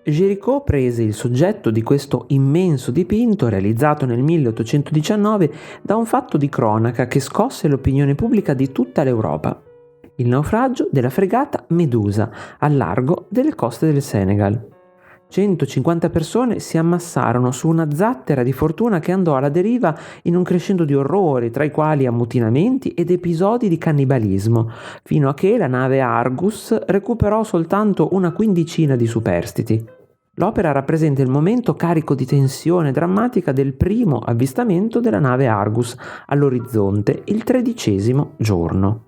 Géricault prese il soggetto di questo immenso dipinto, realizzato nel 1819, da un fatto di cronaca che scosse l'opinione pubblica di tutta l'Europa: il naufragio della fregata Medusa al largo delle coste del Senegal. 150 persone si ammassarono su una zattera di fortuna che andò alla deriva in un crescendo di orrori, tra i quali ammutinamenti ed episodi di cannibalismo, fino a che la nave Argus recuperò soltanto una quindicina di superstiti. L'opera rappresenta il momento carico di tensione drammatica del primo avvistamento della nave Argus all'orizzonte, il 13° giorno.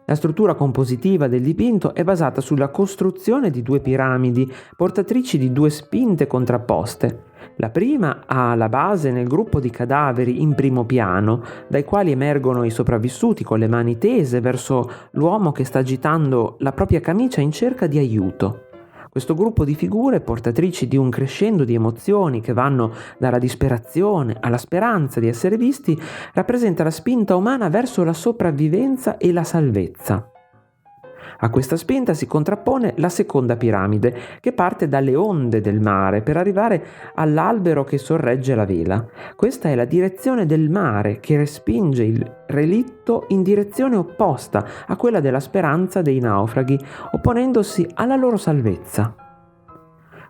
La struttura compositiva del dipinto è basata sulla costruzione di due piramidi portatrici di due spinte contrapposte. La prima ha la base nel gruppo di cadaveri in primo piano, dai quali emergono i sopravvissuti con le mani tese verso l'uomo che sta agitando la propria camicia in cerca di aiuto. Questo gruppo di figure portatrici di un crescendo di emozioni che vanno dalla disperazione alla speranza di essere visti rappresenta la spinta umana verso la sopravvivenza e la salvezza. A questa spinta si contrappone la seconda piramide, che parte dalle onde del mare per arrivare all'albero che sorregge la vela. Questa è la direzione del mare che respinge il relitto in direzione opposta a quella della speranza dei naufraghi, opponendosi alla loro salvezza.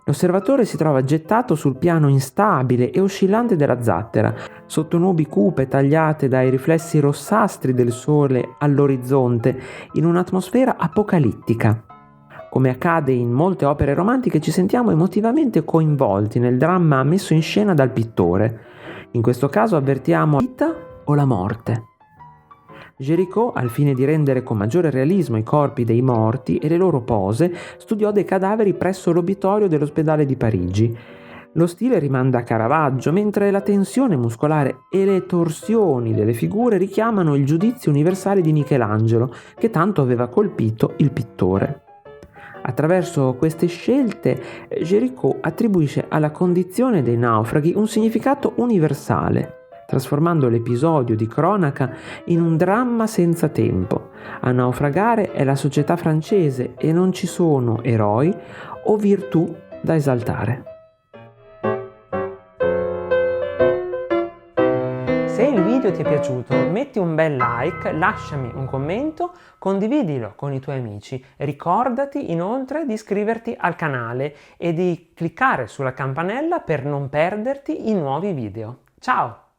L'osservatore si trova gettato sul piano instabile e oscillante della zattera, sotto nubi cupe tagliate dai riflessi rossastri del sole all'orizzonte, in un'atmosfera apocalittica. Come accade in molte opere romantiche, ci sentiamo emotivamente coinvolti nel dramma messo in scena dal pittore. In questo caso avvertiamo la vita o la morte. Géricault, al fine di rendere con maggiore realismo i corpi dei morti e le loro pose, studiò dei cadaveri presso l'obitorio dell'ospedale di Parigi. Lo stile rimanda a Caravaggio, mentre la tensione muscolare e le torsioni delle figure richiamano il giudizio universale di Michelangelo, che tanto aveva colpito il pittore. Attraverso queste scelte, Géricault attribuisce alla condizione dei naufraghi un significato universale, trasformando l'episodio di cronaca in un dramma senza tempo. A naufragare è la società francese e non ci sono eroi o virtù da esaltare. Se il video ti è piaciuto, metti un bel like, lasciami un commento, condividilo con i tuoi amici. Ricordati inoltre di iscriverti al canale e di cliccare sulla campanella per non perderti i nuovi video. Ciao!